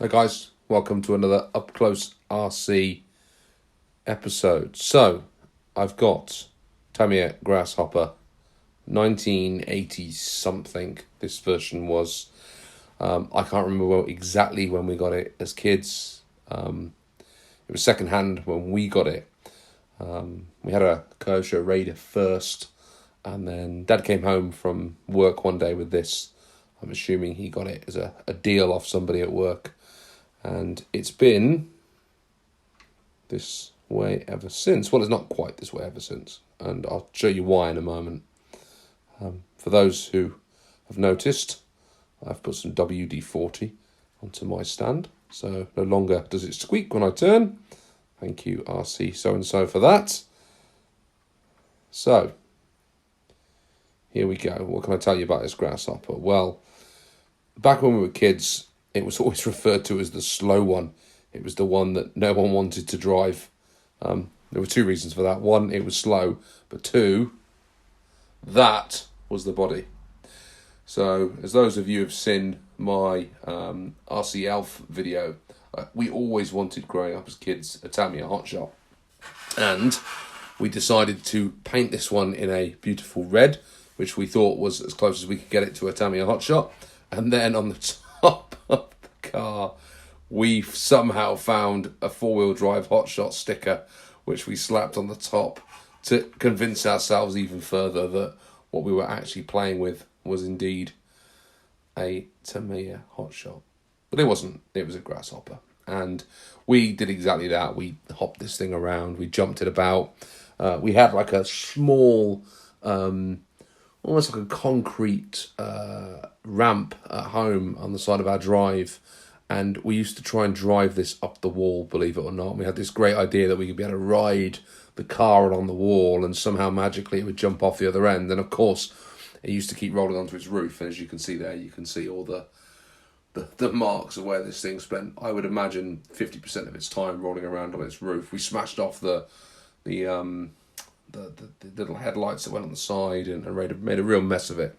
Hi guys, welcome to another Up Close RC episode. So, I've got Tamiya Grasshopper, 1980 something this version was. I can't remember exactly when we got it as kids. It was second hand when we got it. We had a Kershaw Raider first, and then Dad came home from work one day with this. I'm assuming he got it as a deal off somebody at work. And it's been this way ever since. Well, it's not quite this way ever since. And I'll show you why in a moment. For those who have noticed, I've put some WD-40 onto my stand. So no longer does it squeak when I turn. Thank you, RC so-and-so, for that. So, here we go. What can I tell you about this Grasshopper? Well, back when we were kids, it was always referred to as the slow one. It was the one that no one wanted to drive. There were two reasons for that. One, it was slow. But two, that was the body. So, as those of you have seen my RC Elf video, we always wanted, growing up as kids, a Tamiya hotshot. And we decided to paint this one in a beautiful red, which we thought was as close as we could get it to a Tamiya hotshot. And then on the top of the car, we somehow found a four-wheel drive hotshot sticker, which we slapped on the top to convince ourselves even further that what we were actually playing with was indeed a Tamiya hotshot. But it wasn't. It was a Grasshopper. And we did exactly that. We hopped this thing around. We jumped it about. We had like a small, almost like a concrete ramp at home on the side of our drive. And we used to try and drive this up the wall, believe it or not. We had this great idea that we could be able to ride the car along the wall and somehow magically it would jump off the other end. And of course, it used to keep rolling onto its roof. And as you can see there, you can see all the marks of where this thing spent, I would imagine, 50% of its time rolling around on its roof. We smashed off the little headlights that went on the side and made a real mess of it.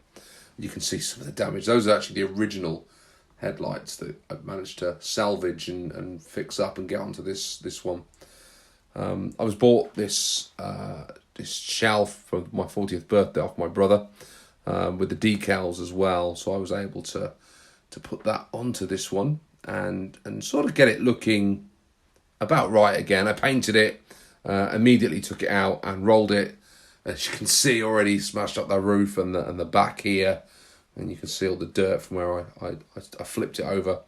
You can see some of the damage. Those are actually the original headlights that I managed to salvage and fix up and get onto this one. I was bought this shelf for my 40th birthday off my brother, with the decals as well, so I was able to put that onto this one and sort of get it looking about right again. I painted it, immediately took it out and rolled it. As you can see, already smashed up the roof and the back here, and you can see all the dirt from where I flipped it over.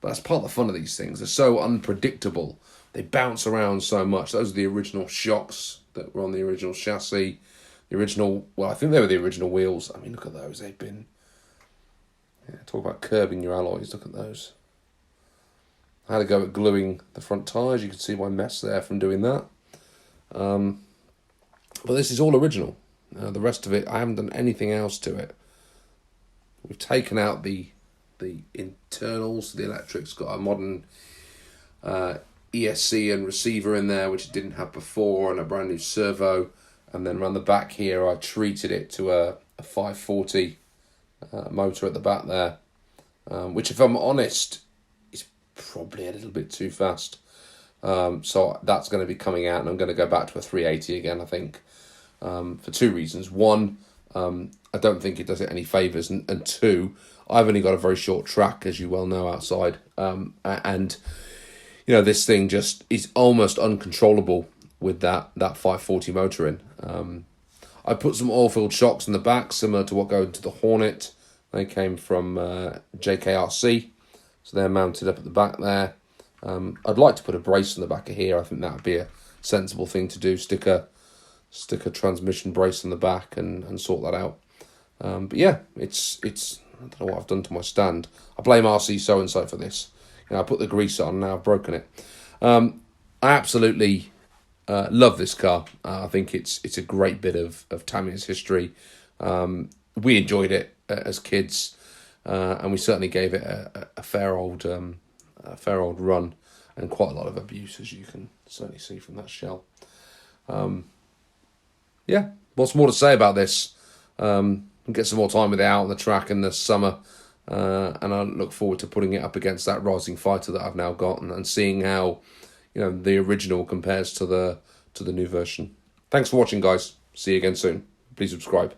But that's part of the fun of these things. They're so unpredictable. They bounce around so much. Those are the original shocks that were on the original chassis. The original, well, I think they were the original wheels. I mean, look at those. They've been, talk about curbing your alloys. Look at those. I had to go at gluing the front tyres. You can see my mess there from doing that. But this is all original. The rest of it, I haven't done anything else to it. We've taken out the internals. The electric's got a modern ESC and receiver in there, which it didn't have before, and a brand new servo. And then around the back here, I treated it to a 540 motor at the back there, which, if I'm honest, is probably a little bit too fast. So that's going to be coming out, and I'm going to go back to a 380 again, I think, for two reasons. One, I don't think it does it any favours, and two, I've only got a very short track, as you well know, outside, and this thing just is almost uncontrollable with that 540 motor in. I put some oil-filled shocks in the back, similar to what go into the Hornet. They came from JKRC, so they're mounted up at the back there. I'd like to put a brace on the back of here. I think that would be a sensible thing to do. Stick a transmission brace on the back and sort that out. But yeah, it's I don't know what I've done to my stand. I blame RC so-and-so for this. I put the grease on, now I've broken it. I absolutely love this car. I think it's a great bit of Tamiya's history. We enjoyed it as kids, and we certainly gave it a fair old run and quite a lot of abuse, as you can certainly see from that shell. Yeah, what's more to say about this? Get some more time with it out on the track in the summer. and I look forward to putting it up against that Rising Fighter that I've now got, and seeing how, the original compares to the new version. Thanks for watching, guys. See you again soon. Please subscribe.